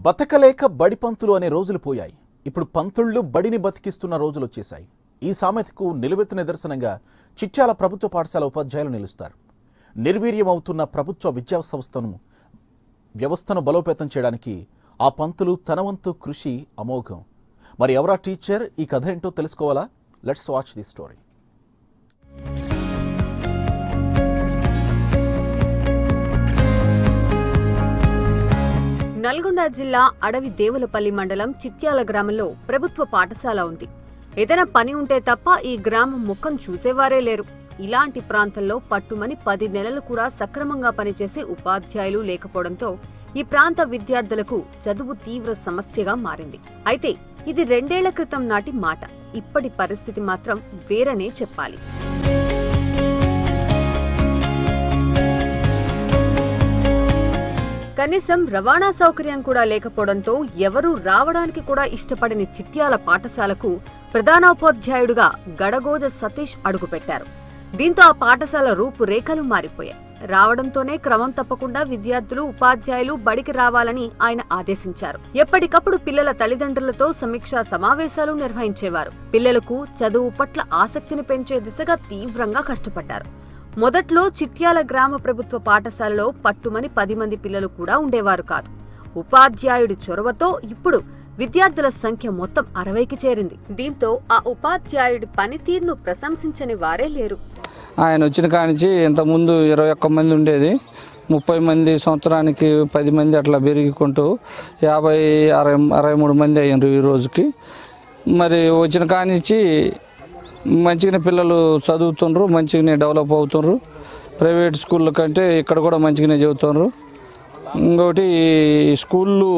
బతకలేక బడి పంతులు అనే రోజులు పోయాయి. ఇప్పుడు పంతుళ్ళు బడిని బతికిస్తున్న రోజులు వచ్చేశాయి. ఈ సామెతకు నిలువెత్తు నిదర్శనంగా చిట్యాల ప్రభుత్వ పాఠశాల ఉపాధ్యాయులు నిలుస్తారు. నిర్వీర్యం అవుతున్న ప్రభుత్వ విద్యా వ్యవస్థను బలోపేతం చేయడానికి ఆ పంతులు తన వంతు కృషి అమోఘం. మరి ఎవరా టీచర్? ఈ కథ ఏంటో తెలుసుకోవాలా? Let's watch the story. Nalgonda జిల్లా అడవి దేవులపల్లి మండలం చిట్యాల గ్రామంలో ప్రభుత్వ పాఠశాల ఉంది. ఏదైనా పని ఉంటే తప్ప ఈ గ్రామం ముఖం చూసేవారే లేరు. ఇలాంటి ప్రాంతంలో పట్టుమని 10 నెలలు కూడా సక్రమంగా పనిచేసే ఉపాధ్యాయులు లేకపోవడంతో ఈ ప్రాంత విద్యార్థులకు చదువు తీవ్ర సమస్యగా మారింది. అయితే ఇది 2 ఏళ్ల క్రితం నాటి మాట. ఇప్పటి పరిస్థితి మాత్రం వేరనే చెప్పాలి. కనీసం రవాణా సౌకర్యం కూడా లేకపోవడంతో ఎవరూ రావడానికి కూడా ఇష్టపడని చిట్యాల పాఠశాలకు ప్రధానోపాధ్యాయుడుగా గడగోజ సతీష్ అడుగుపెట్టారు. దీంతో ఆ పాఠశాల రూపురేఖలు మారిపోయాయి. రావడంతోనే క్రమం తప్పకుండా విద్యార్థులు ఉపాధ్యాయులు బడికి రావాలని ఆయన ఆదేశించారు. ఎప్పటికప్పుడు పిల్లల తల్లిదండ్రులతో సమీక్షా సమావేశాలు నిర్వహించేవారు. పిల్లలకు చదువు పట్ల ఆసక్తిని పెంచే దిశగా తీవ్రంగా కష్టపడ్డారు. మొదట్లో చిట్యాల గ్రామ ప్రభుత్వ పాఠశాలలో పట్టుమని 10 మంది పిల్లలు కూడా ఉండేవారు కాదు. ఉపాధ్యాయుడి చొరవతో ఇప్పుడు విద్యార్థుల సంఖ్య మొత్తం 60కి చేరింది. దీంతో ఆ ఉపాధ్యాయుడి పనితీరును ప్రశంసించని వారే లేరు. ఆయన వచ్చిన కానించి ఇంతకుముందు 21 మంది ఉండేది, 30 మంది, సంవత్సరానికి 10 మంది అట్లా పెరిగికుంటూ 50, 63 మంది అయ్యారు ఈ రోజుకి. మరి వచ్చిన కానించి మంచిగానే పిల్లలు చదువుతుండ్రు, మంచిగానే డెవలప్ అవుతుండ్రు. ప్రైవేట్ స్కూళ్ళ కంటే ఇక్కడ కూడా మంచిగానే చదువుతుండ్రు. ఇంకొకటి స్కూళ్ళు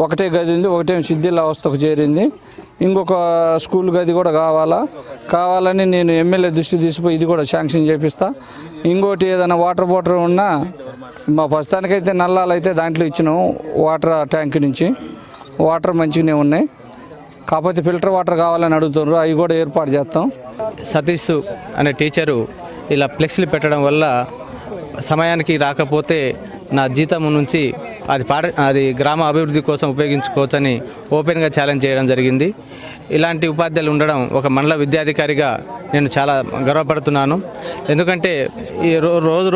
ఒకటే గది ఉంది, ఒకటే శిథిల అవస్థకు చేరింది. ఇంకొక స్కూల్ గది కూడా కావాలని నేను ఎమ్మెల్యే దృష్టి తీసిపోయి ఇది కూడా శాంక్షన్ చేపిస్తా. ఇంకోటి ఏదైనా వాటర్ బాటిల్ ఉన్నా మా ప్రస్తుతానికైతే నల్లాలు అయితే దాంట్లో ఇచ్చినాం. వాటర్ ట్యాంక్ నుంచి వాటర్ మంచిగానే ఉన్నాయి, కాకపోతే ఫిల్టర్ వాటర్ కావాలని అడుగుతున్నారు, అవి కూడా ఏర్పాటు చేస్తాం. సతీష్ అనే టీచరు ఇలా ఫ్లెక్స్లు పెట్టడం వల్ల సమయానికి రాకపోతే నా జీతం నుంచి అది గ్రామ అభివృద్ధి కోసం ఉపయోగించుకోవచ్చని ఓపెన్గా ఛాలెంజ్ చేయడం జరిగింది. ఇలాంటి ఉపాధ్యాయులు ఉండడం ఒక మండల విద్యాధికారిగా నేను చాలా గర్వపడుతున్నాను. ఎందుకంటే ఈ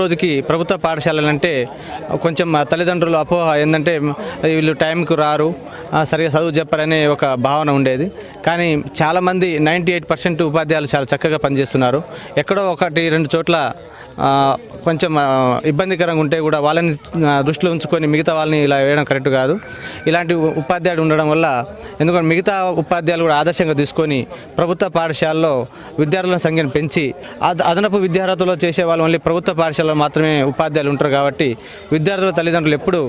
రోజుకి ప్రభుత్వ పాఠశాలలంటే కొంచెం తల్లిదండ్రులు అపోహ ఏంటంటే వీళ్ళు టైంకు రారు, సరిగా చదువు చెప్పారనే ఒక భావన ఉండేది. కానీ చాలామంది 98% ఉపాధ్యాయులు చాలా చక్కగా పనిచేస్తున్నారు. ఎక్కడో 1-2 చోట్ల కొంచెం ఇబ్బందికరంగా ఉంటే కూడా వాళ్ళని దృష్టిలో ఉంచుకొని మిగతా వాళ్ళని ఇలా వేయడం కరెక్ట్ కాదు. ఇలాంటి ఉపాధ్యాయుడు ఉండడం వల్ల ఎందుకంటే మిగతా ఉపాధ్యాయులు కూడా ఆదర్శంగా తీసుకొని ప్రభుత్వ పాఠశాలలో విద్యార్థుల సంఖ్యను పెంచి అదనపు విద్యార్థులు చేసే వాళ్ళు ఓన్లీ ప్రభుత్వ పాఠశాలలో మాత్రమే ఉపాధ్యాయులు ఉంటారు. కాబట్టి విద్యార్థుల తల్లిదండ్రులు ఎప్పుడు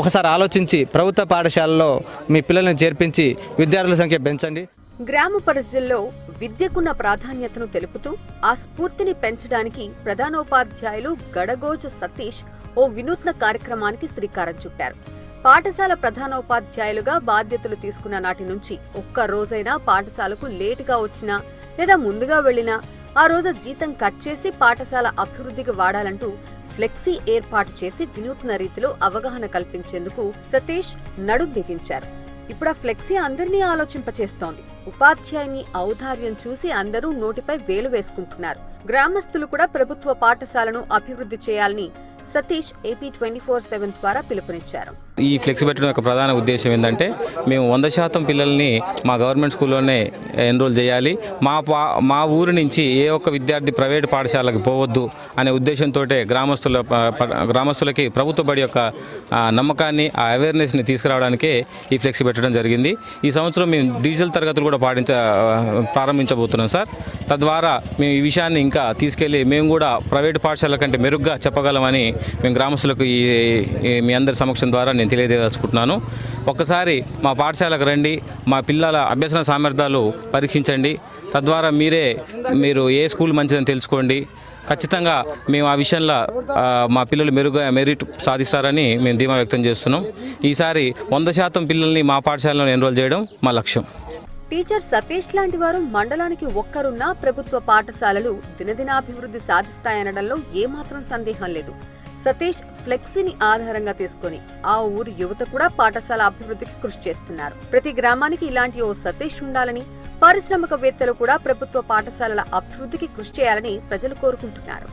ఒకసారి ఆలోచించి ప్రభుత్వ పాఠశాలలో మీ పిల్లల్ని చేర్పించి విద్యార్థుల సంఖ్య పెంచండి. గ్రామ పరిధిలో విద్యకున్న ప్రాధాన్యతను తెలుపుతూ ఆ స్ఫూర్తిని పెంచడానికి ప్రధానోపాధ్యాయులు గడగోజ సతీష్ ఓ వినూత్న కార్యక్రమానికి శ్రీకారం చుట్టారు. పాఠశాల ప్రధానోపాధ్యాయులుగా బాధ్యతలు తీసుకున్న నాటి నుంచి ఒక్క రోజైనా పాఠశాలకు లేటుగా వచ్చినా లేదా ముందుగా వెళ్లినా ఆ రోజు జీతం కట్ చేసి పాఠశాల అభివృద్ధికి వాడాలంటూ ఫ్లెక్సీ ఏర్పాటు చేసి వినూత్న రీతిలో అవగాహన కల్పించేందుకు సతీష్ నడుం బిగించారు. ఇప్పుడు ఆ ఫ్లెక్సీ అందరినీ ఆలోచింపచేస్తోంది. ఉపాధ్యాయుని ఔదార్యం చూసి అందరూ నోటిపై వేలు వేసుకుంటున్నారు. గ్రామస్తులు కూడా ప్రభుత్వ పాఠశాలను అభివృద్ధి చేయాలని సతీష్ AP 24/7 ద్వారా పిలుపునిచ్చారు. ఈ ఫ్లెక్స్ పెట్టడం యొక్క ప్రధాన ఉద్దేశం ఏంటంటే మేము 100% పిల్లల్ని మా గవర్నమెంట్ స్కూల్లోనే ఎన్రోల్ చేయాలి. మా ఊరి నుంచి ఏ ఒక్క విద్యార్థి ప్రైవేట్ పాఠశాలకు పోవద్దు అనే ఉద్దేశంతో గ్రామస్తులకి ప్రభుత్వ బడి యొక్క నమ్మకాన్ని, ఆ అవేర్నెస్ని తీసుకురావడానికే ఈ ఫ్లెక్స్ పెట్టడం జరిగింది. ఈ సంవత్సరం మేము డీజిల్ తరగతులు కూడా ప్రారంభించబోతున్నాం సార్. తద్వారా మేము ఈ విషయాన్ని ఇంకా తీసుకెళ్ళి మేము కూడా ప్రైవేట్ పాఠశాల కంటే మెరుగ్గా చెప్పగలమని మేము గ్రామస్తులకు మీ అందరి సమక్షం ద్వారా నేను తెలియజేసుకుంటున్నాను. ఒక్కసారి మా పాఠశాలకు రండి, మా పిల్లల అభ్యసన సామర్థ్యాలు పరీక్షించండి. తద్వారా మీరు ఏ స్కూల్ మంచిదని తెలుసుకోండి. ఖచ్చితంగా మేము ఆ విషయంలో మా పిల్లలు మెరిట్ సాధిస్తారని మేము ధీమా వ్యక్తం చేస్తున్నాం. ఈసారి 100% పిల్లల్ని మా పాఠశాలలో ఎన్రోల్ చేయడం మా లక్ష్యం. టీచర్ సతీష్ లాంటి వారు మండలానికి ఒక్కరున్నా ప్రభుత్వ పాఠశాలలు దినదినాభివృద్ధి సాధిస్తాయనడంలో ఏమాత్రం సందేహం లేదు. సతీష్ ఫ్లెక్సీని ఆధారంగా తీసుకుని ఆ ఊరి యువత కూడా పాఠశాల అభివృద్ధికి కృషి చేస్తున్నారు. ప్రతి గ్రామానికి ఇలాంటి ఓ సతీష్ ఉండాలని, పారిశ్రామికవేత్తలు కూడా ప్రభుత్వ పాఠశాలల అభివృద్ధికి కృషి చేయాలని ప్రజలు కోరుకుంటున్నారు.